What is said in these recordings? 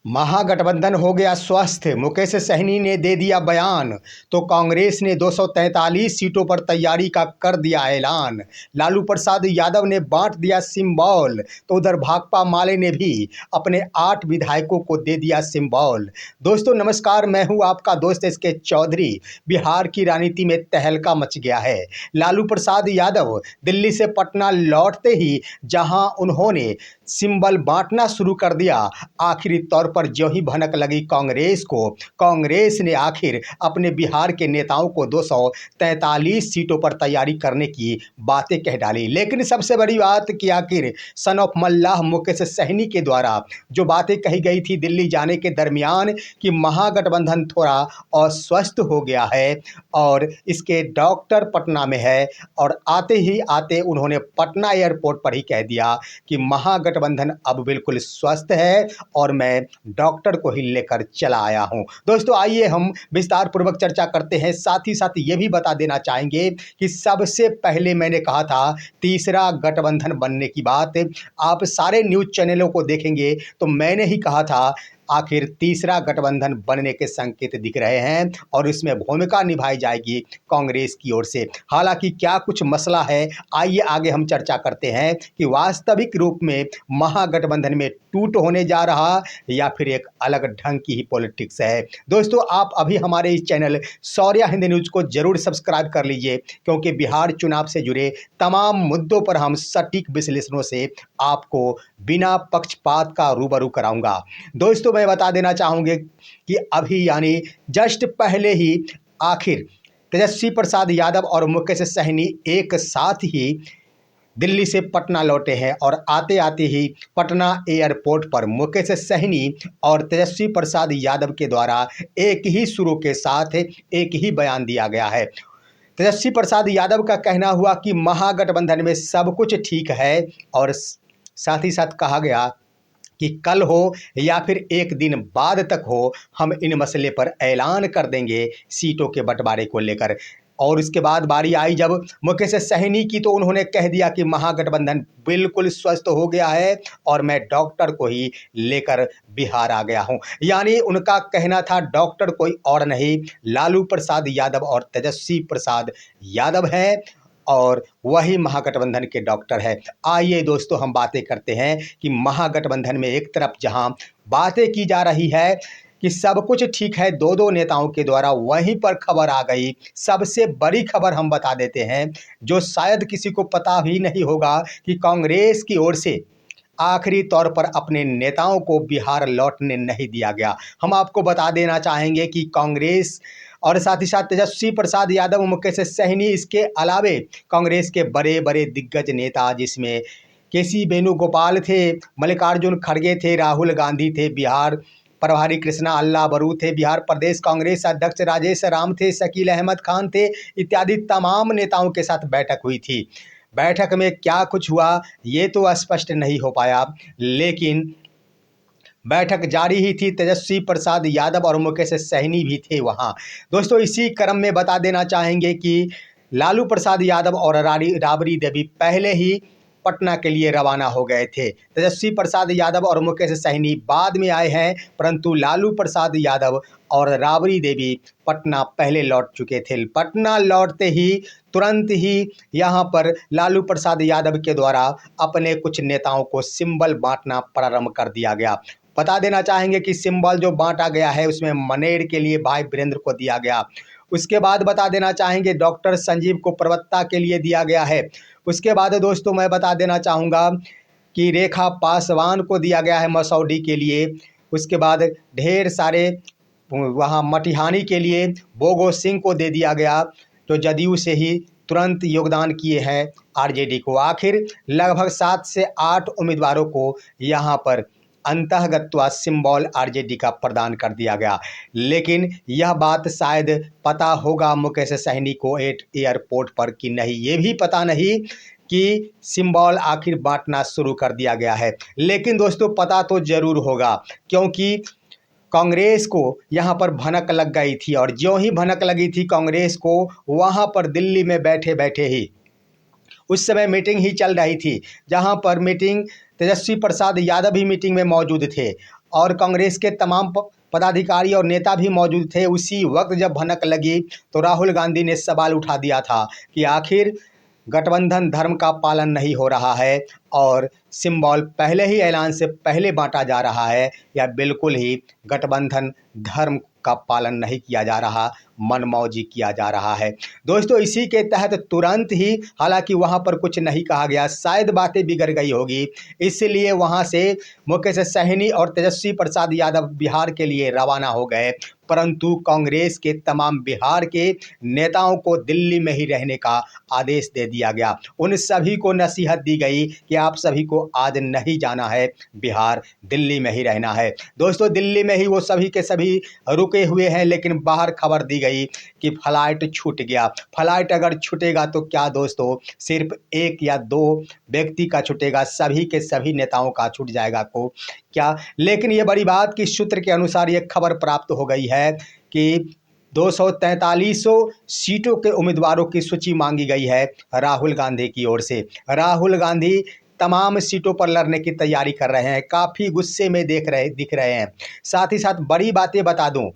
महागठबंधन हो गया स्वस्थ, मुकेश सहनी ने दे दिया बयान। तो कांग्रेस ने 243 सीटों पर तैयारी का कर दिया ऐलान। लालू प्रसाद यादव ने बांट दिया सिंबल, तो उधर भाकपा माले ने भी अपने 8 विधायकों को दे दिया सिंबल। दोस्तों नमस्कार, मैं हूं आपका दोस्त एसके चौधरी। बिहार की राजनीति में तहलका मच गया है। लालू प्रसाद यादव दिल्ली से पटना लौटते ही जहां उन्होंने सिंबल बांटना शुरू कर दिया, आखिरी तौर पर ज्यों ही भनक लगी कांग्रेस को, कांग्रेस ने आखिर अपने बिहार के नेताओं को 243 सीटों पर तैयारी करने की बातें कह डाली। लेकिन सबसे बड़ी बात कि आखिर सन ऑफ मल्लाह मुकेश सहनी के द्वारा जो बातें कही गई थी दिल्ली जाने के दरमियान कि महागठबंधन थोड़ा अस्वस्थ हो गया है और इसके डॉक्टर पटना में है, और आते ही आते उन्होंने पटना एयरपोर्ट पर ही कह दिया कि महागठबंधन अब बिल्कुल स्वस्थ है और मैं डॉक्टर को ही लेकर चला आया हूं। दोस्तों आइए हम विस्तार पूर्वक चर्चा करते हैं। साथ ही साथ ये भी बता देना चाहेंगे कि सबसे पहले मैंने कहा था तीसरा गठबंधन बनने की बात। आप सारे न्यूज़ चैनलों को देखेंगे तो मैंने ही कहा था आखिर तीसरा गठबंधन बनने के संकेत दिख रहे हैं और इसमें भूमिका निभाई जाएगी कांग्रेस की ओर से। हालांकि क्या कुछ मसला है, आइए आगे हम चर्चा करते हैं कि वास्तविक रूप में महागठबंधन में टूट होने जा रहा या फिर एक अलग ढंग की ही पॉलिटिक्स है। दोस्तों आप अभी हमारे इस चैनल शौर्य हिंद न्यूज़ को जरूर सब्सक्राइब कर लीजिए, क्योंकि बिहार चुनाव से जुड़े तमाम मुद्दों पर हम सटीक विश्लेषणों से आपको बिना पक्षपात का रूबरू कराऊंगा। दोस्तों मैं बता देना चाहूँगी कि अभी यानी जस्ट पहले ही आखिर तेजस्वी प्रसाद यादव और मुकेश सहनी एक साथ ही दिल्ली से पटना लौटे हैं और आते आते ही पटना एयरपोर्ट पर मुकेश सहनी और तेजस्वी प्रसाद यादव के द्वारा एक ही सुरों के साथ एक ही बयान दिया गया है। तेजस्वी प्रसाद यादव का कहना हुआ कि महागठबंधन में सब कुछ ठीक है, और साथ ही साथ कहा गया कि कल हो या फिर एक दिन बाद तक हो, हम इन मसले पर ऐलान कर देंगे सीटों के बंटवारे को लेकर। और उसके बाद बारी आई जब मुकेश सहनी की, तो उन्होंने कह दिया कि महागठबंधन बिल्कुल स्वस्थ हो गया है और मैं डॉक्टर को ही लेकर बिहार आ गया हूं। यानी उनका कहना था डॉक्टर कोई और नहीं, लालू प्रसाद यादव और तेजस्वी प्रसाद यादव हैं और वही महागठबंधन के डॉक्टर है। आइए दोस्तों हम बातें करते हैं कि महागठबंधन में एक तरफ जहां बातें की जा रही है कि सब कुछ ठीक है दो दो नेताओं के द्वारा, वहीं पर खबर आ गई। सबसे बड़ी खबर हम बता देते हैं जो शायद किसी को पता ही नहीं होगा कि कांग्रेस की ओर से आखिरी तौर पर अपने नेताओं को बिहार लौटने नहीं दिया गया। हम आपको बता देना चाहेंगे कि कांग्रेस और साथ ही साथ तेजस्वी प्रसाद यादव, मुकेश सहनी, इसके अलावे कांग्रेस के बड़े बड़े दिग्गज नेता जिसमें केसी वेणुगोपाल थे, मल्लिकार्जुन खड़गे थे, राहुल गांधी थे, बिहार प्रभारी कृष्णा अल्लाह बरू थे, बिहार प्रदेश कांग्रेस अध्यक्ष राजेश राम थे, शकील अहमद खान थे, इत्यादि तमाम नेताओं के साथ बैठक हुई थी। बैठक में क्या कुछ हुआ ये तो स्पष्ट नहीं हो पाया, लेकिन बैठक जारी ही थी। तेजस्वी प्रसाद यादव और मुकेश सहनी भी थे वहां। दोस्तों इसी क्रम में बता देना चाहेंगे कि लालू प्रसाद यादव और राबड़ी देवी पहले ही पटना के लिए रवाना हो गए थे। तेजस्वी प्रसाद यादव और मुकेश सहनी बाद में आए हैं, परंतु लालू प्रसाद यादव और राबड़ी देवी पटना पहले लौट चुके थे। पटना लौटते ही तुरंत ही यहाँ पर लालू प्रसाद यादव के द्वारा अपने कुछ नेताओं को सिंबल बांटना प्रारंभ कर दिया गया। बता देना चाहेंगे कि सिंबल जो बांटा गया है उसमें मनेर के लिए भाई वीरेंद्र को दिया गया। उसके बाद बता देना चाहेंगे डॉक्टर संजीव को प्रवक्ता के लिए दिया गया है। उसके बाद दोस्तों मैं बता देना चाहूँगा कि रेखा पासवान को दिया गया है मसौडी के लिए। उसके बाद ढेर सारे वहाँ मटिहानी के लिए बोगो सिंह को दे दिया गया, जो जदयू से ही तुरंत योगदान किए हैं आरजेडी को। आखिर लगभग 7 से 8 उम्मीदवारों को यहाँ पर अंतःगत्वा सिंबल आरजेडी का प्रदान कर दिया गया। लेकिन यह बात शायद पता होगा मुकेश सहनी को एयरपोर्ट पर कि नहीं, ये भी पता नहीं कि सिंबल आखिर बांटना शुरू कर दिया गया है। लेकिन दोस्तों पता तो जरूर होगा, क्योंकि कांग्रेस को यहाँ पर भनक लग गई थी, और ज्यों ही भनक लगी थी कांग्रेस को, वहाँ पर दिल्ली में बैठे बैठे ही उस समय मीटिंग ही चल रही थी, जहाँ पर मीटिंग तेजस्वी प्रसाद यादव भी मीटिंग में मौजूद थे और कांग्रेस के तमाम पदाधिकारी और नेता भी मौजूद थे। उसी वक्त जब भनक लगी तो राहुल गांधी ने सवाल उठा दिया था कि आखिर गठबंधन धर्म का पालन नहीं हो रहा है और सिंबल पहले ही ऐलान से पहले बांटा जा रहा है, या बिल्कुल ही गठबंधन धर्म का पालन नहीं किया जा रहा, मनमौजी किया जा रहा है। दोस्तों, इसी के तहत तुरंत ही, हालांकि वहां पर कुछ नहीं कहा गया, शायद बातें बिगड़ गई होगी, इसलिए वहां से मुकेश सहनी और तेजस्वी प्रसाद यादव बिहार के लिए रवाना हो गए। परंतु कांग्रेस के तमाम बिहार के नेताओं को दिल्ली में ही रहने का आदेश दे दिया गया। उन सभी को नसीहत दी गई कि आप सभी को आज नहीं जाना है बिहार, दिल्ली में ही रहना है। दोस्तों, दिल्ली में ही वो सभी के सभी रुके हुए हैं, लेकिन बाहर खबर दी गई कि फ्लाइट छूट गया। फ्लाइट अगर छूटेगा तो क्या दोस्तों, सिर्फ एक या दो व्यक्ति का छूटेगा, सभी के सभी नेताओं का छूट जाएगा को क्या? लेकिन ये बड़ी बात कि सूत्र के अनुसार ये खबर प्राप्त हो गई है कि 243 सीटों के उम्मीदवारों की सूची मांगी गई है राहुल गांधी की ओर से। राहुल गांधी तमाम सीटों पर लड़ने की तैयारी कर रहे हैं, काफ़ी गुस्से में दिख रहे हैं। साथ ही साथ बड़ी बातें बता दूं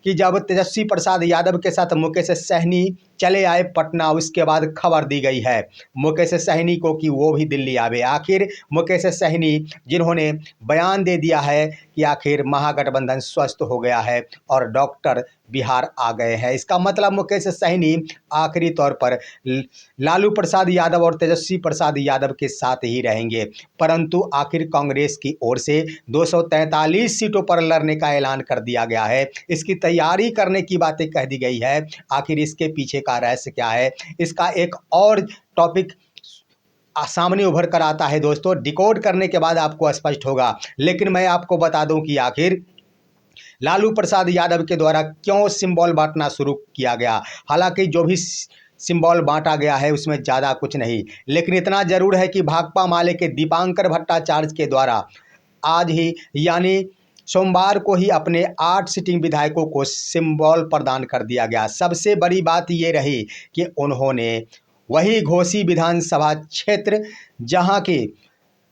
कि जब तेजस्वी प्रसाद यादव के साथ मुकेश सहनी चले आए पटना, उसके बाद खबर दी गई है मुकेश सहनी को कि वो भी दिल्ली आवे। आखिर मुकेश सहनी जिन्होंने बयान दे दिया है कि आखिर महागठबंधन स्वस्थ हो गया है और डॉक्टर बिहार आ गए हैं, इसका मतलब मुकेश सहनी आखिरी तौर पर लालू प्रसाद यादव और तेजस्वी प्रसाद यादव के साथ ही रहेंगे। परंतु आखिर कांग्रेस की ओर से 243 सीटों पर लड़ने का ऐलान कर दिया गया है, इसकी तैयारी करने की बातें कह दी गई है। आखिर इसके पीछे का रहस्य क्या है, इसका एक और टॉपिक सामने उभर कर आता है दोस्तों, डिकोड करने के बाद आपको स्पष्ट होगा। लेकिन मैं आपको बता दूं कि आखिर लालू प्रसाद यादव के द्वारा क्यों सिंबल बांटना शुरू किया गया। हालांकि जो भी सिंबल बांटा गया है उसमें ज़्यादा कुछ नहीं, लेकिन इतना जरूर है कि भाकपा माले के दीपांकर भट्टाचार्य के द्वारा आज ही यानी सोमवार को ही अपने 8 सिटिंग विधायकों को सिंबल प्रदान कर दिया गया। सबसे बड़ी बात ये रही कि उन्होंने वही घोसी विधानसभा क्षेत्र जहां के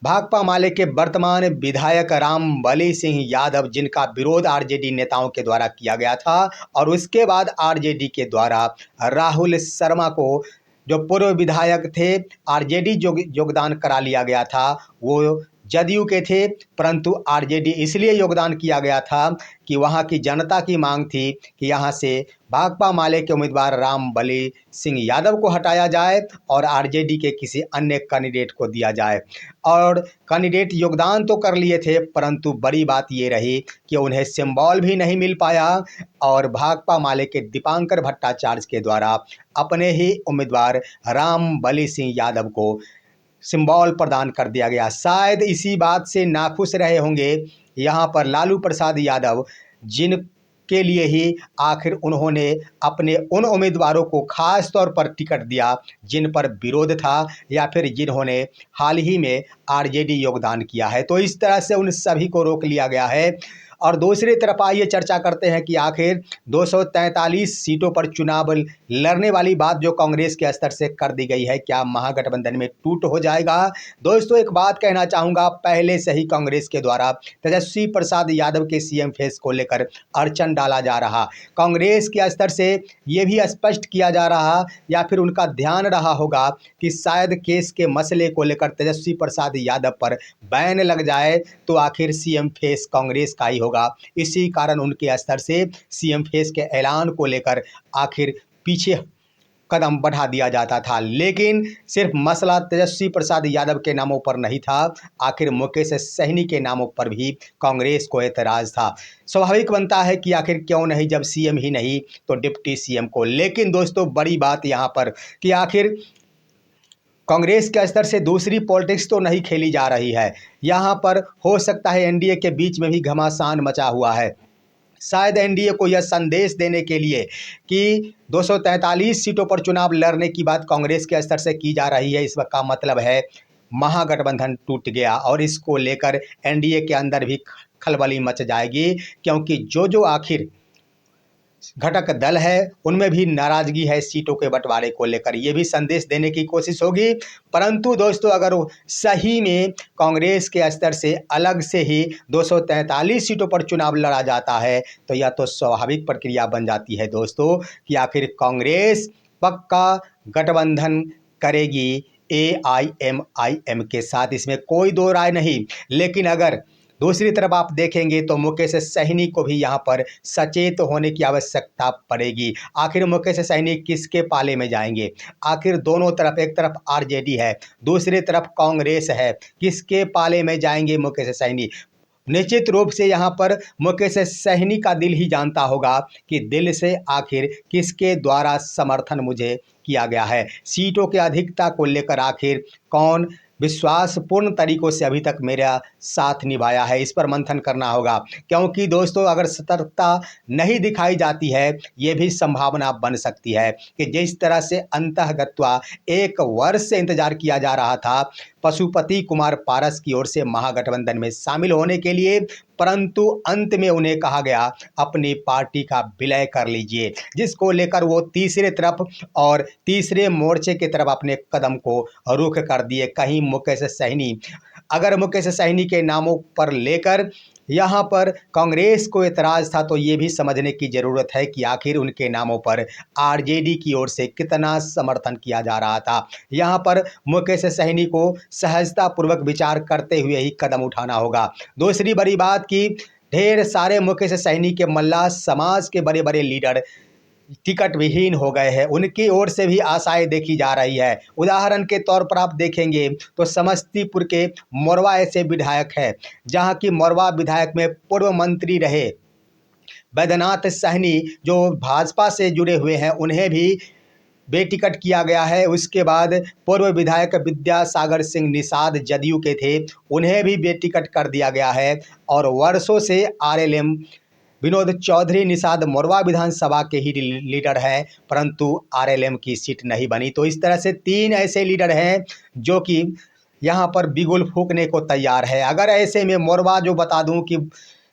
भाकपा माले के वर्तमान विधायक रामबली सिंह यादव, जिनका विरोध आरजेडी नेताओं के द्वारा किया गया था, और उसके बाद आरजेडी के द्वारा राहुल शर्मा को, जो पूर्व विधायक थे, आरजेडी योगदान करा लिया गया था। वो जदयू के थे, परंतु आरजेडी इसलिए योगदान किया गया था कि वहाँ की जनता की मांग थी कि यहाँ से भाकपा माले के उम्मीदवार रामबली सिंह यादव को हटाया जाए और आरजेडी के किसी अन्य कैंडिडेट को दिया जाए। और कैंडिडेट योगदान तो कर लिए थे, परंतु बड़ी बात ये रही कि उन्हें सिंबल भी नहीं मिल पाया और भाकपा माले के दीपांकर भट्टाचार्य के द्वारा अपने ही उम्मीदवार रामबली सिंह यादव को सिंबल प्रदान कर दिया गया। शायद इसी बात से नाखुश रहे होंगे यहाँ पर लालू प्रसाद यादव, जिनके लिए ही आखिर उन्होंने अपने उन उम्मीदवारों को खास तौर पर टिकट दिया जिन पर विरोध था या फिर जिन्होंने हाल ही में आरजेडी योगदान किया है। तो इस तरह से उन सभी को रोक लिया गया है। और दूसरी तरफ आइए चर्चा करते हैं कि आखिर 243 सीटों पर चुनाव लड़ने वाली बात जो कांग्रेस के स्तर से कर दी गई है, क्या महागठबंधन में टूट हो जाएगा? दोस्तों, एक बात कहना चाहूँगा, पहले से ही कांग्रेस के द्वारा तेजस्वी प्रसाद यादव के सीएम फेस को लेकर अड़चन डाला जा रहा, कांग्रेस के स्तर से ये भी स्पष्ट किया जा रहा या फिर उनका ध्यान रहा होगा कि शायद केस के मसले को लेकर तेजस्वी प्रसाद यादव पर बैन लग जाए तो आखिर सीएम फेस कांग्रेस का ही होगा। इसी कारण उनके स्तर से सीएम फेस के ऐलान को लेकर आखिर पीछे कदम बढ़ा दिया जाता था। लेकिन सिर्फ मसला तेजस्वी प्रसाद यादव के नामों पर नहीं था, आखिर मुकेश सहनी के नामों पर भी कांग्रेस को एतराज़ था। स्वाभाविक बनता है कि आखिर क्यों नहीं, जब सीएम ही नहीं तो डिप्टी सीएम को। लेकिन दोस्तों, बड़ी बात यहाँ पर कि आखिर कांग्रेस के स्तर से दूसरी पॉलिटिक्स तो नहीं खेली जा रही है। यहाँ पर हो सकता है एनडीए के बीच में भी घमासान मचा हुआ है। शायद एनडीए को यह संदेश देने के लिए कि 243 सीटों पर चुनाव लड़ने की बात कांग्रेस के स्तर से की जा रही है, इस वक्त का मतलब है महागठबंधन टूट गया और इसको लेकर एनडीए के अंदर भी खलबली मच जाएगी। क्योंकि जो आखिर घटक दल है उनमें भी नाराजगी है सीटों के बंटवारे को लेकर, ये भी संदेश देने की कोशिश होगी। परंतु दोस्तों अगर सही में कांग्रेस के स्तर से अलग से ही 243 सीटों पर चुनाव लड़ा जाता है तो यह तो स्वाभाविक प्रक्रिया बन जाती है दोस्तों कि आखिर कांग्रेस पक्का गठबंधन करेगी AIMIM के साथ, इसमें कोई दो राय नहीं। लेकिन अगर दूसरी तरफ आप देखेंगे तो मुकेश सहनी को भी यहाँ पर सचेत होने की आवश्यकता पड़ेगी। आखिर मुकेश सहनी किसके पाले में जाएंगे? आखिर दोनों तरफ, एक तरफ RJD है, दूसरी तरफ कांग्रेस है, किसके पाले में जाएंगे मुकेश सहनी? निश्चित रूप से यहाँ पर मुकेश सहनी का दिल ही जानता होगा कि दिल से आखिर किसके द्वारा समर्थन मुझे किया गया है, सीटों की अधिकता को लेकर आखिर कौन विश्वासपूर्ण तरीकों से अभी तक मेरा साथ निभाया है, इस पर मंथन करना होगा। क्योंकि दोस्तों अगर सतर्कता नहीं दिखाई जाती है ये भी संभावना बन सकती है कि जिस तरह से अंतःगत्वा 1 वर्ष से इंतजार किया जा रहा था पशुपति कुमार पारस की ओर से महागठबंधन में शामिल होने के लिए, परंतु अंत में उन्हें कहा गया अपनी पार्टी का विलय कर लीजिए, जिसको लेकर वो तीसरे तरफ और तीसरे मोर्चे की तरफ अपने कदम को रुख कर दिए। कहीं मुकेश सहनी, अगर मुकेश सहनी के नामों पर लेकर यहाँ पर कांग्रेस को एतराज़ था तो ये भी समझने की ज़रूरत है कि आखिर उनके नामों पर RJD की ओर से कितना समर्थन किया जा रहा था। यहाँ पर मुकेश सहनी को सहजतापूर्वक विचार करते हुए ही कदम उठाना होगा। दूसरी बड़ी बात कि ढेर सारे मुकेश सहनी के मल्लाह समाज के बड़े बड़े लीडर टिकट विहीन हो गए हैं, उनकी ओर से भी आशाएं देखी जा रही है। उदाहरण के तौर पर आप देखेंगे तो समस्तीपुर के मोरवा ऐसे विधायक है जहां की मोरवा विधायक में पूर्व मंत्री रहे बैद्यनाथ सहनी जो भाजपा से जुड़े हुए हैं, उन्हें भी बेटिकट किया गया है। उसके बाद पूर्व विधायक विद्यासागर सिंह निषाद जदयू के थे, उन्हें भी बेटिकट कर दिया गया है। और वर्षों से RLM विनोद चौधरी निषाद मोरवा विधानसभा के ही लीडर हैं, परंतु RLM की सीट नहीं बनी। तो इस तरह से 3 ऐसे लीडर हैं जो कि यहाँ पर बिगुल फूकने को तैयार है। अगर ऐसे में मोरवा जो बता दूं कि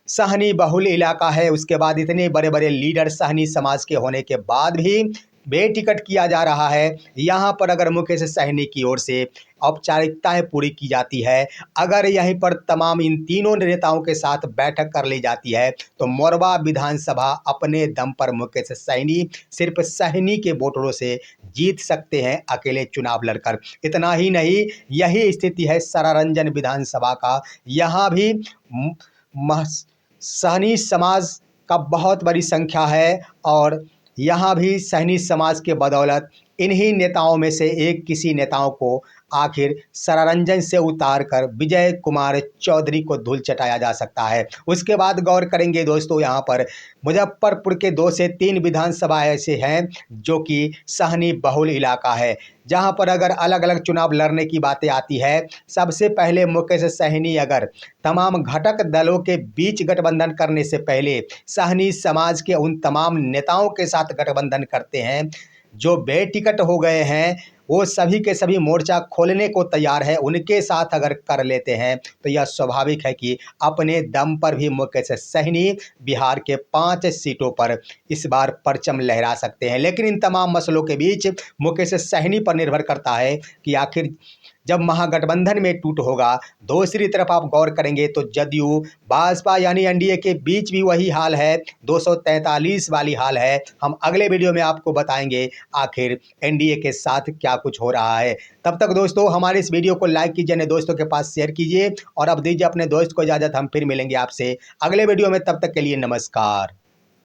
सहनी बहुल इलाका है, उसके बाद इतने बड़े बड़े लीडर सहनी समाज के होने के बाद भी बेटिकट किया जा रहा है। यहाँ पर अगर मुकेश सहनी की ओर से औपचारिकताएं पूरी की जाती है, अगर यहीं पर तमाम इन तीनों नेताओं के साथ बैठक कर ली जाती है तो मोरवा विधानसभा अपने दम पर मुकेश सहनी सिर्फ सहनी के वोटरों से जीत सकते हैं अकेले चुनाव लड़कर। इतना ही नहीं, यही स्थिति है सरारंजन विधानसभा का। यहाँ भी सहनी समाज का बहुत बड़ी संख्या है और यहाँ भी सहनी समाज के बदौलत इन्हीं नेताओं में से एक किसी नेताओं को आखिर सरारंजन से उतार कर विजय कुमार चौधरी को धूल चटाया जा सकता है। उसके बाद गौर करेंगे दोस्तों, यहाँ पर मुजफ्फरपुर के 2 से 3 विधानसभा ऐसे हैं जो कि सहनी बहुल इलाका है, जहाँ पर अगर अलग अलग चुनाव लड़ने की बातें आती है, सबसे पहले मुकेश सहनी अगर तमाम घटक दलों के बीच गठबंधन करने से पहले सहनी समाज के उन तमाम नेताओं के साथ गठबंधन करते हैं जो बेटिकट हो गए हैं, वो सभी के सभी मोर्चा खोलने को तैयार है, उनके साथ अगर कर लेते हैं तो यह स्वाभाविक है कि अपने दम पर भी मुकेश सहनी बिहार के 5 सीटों पर इस बार परचम लहरा सकते हैं। लेकिन इन तमाम मसलों के बीच मुकेश सहनी पर निर्भर करता है कि आखिर जब महागठबंधन में टूट होगा। दूसरी तरफ आप गौर करेंगे तो जदयू भाजपा यानी NDA के बीच भी वही हाल है, 243 वाली हाल है। हम अगले वीडियो में आपको बताएंगे आखिर NDA के साथ क्या कुछ हो रहा है। तब तक दोस्तों हमारे इस वीडियो को लाइक कीजिए, अपने दोस्तों के पास शेयर कीजिए और अब दीजिए अपने दोस्त को इजाज़त। हम फिर मिलेंगे आपसे अगले वीडियो में, तब तक के लिए नमस्कार।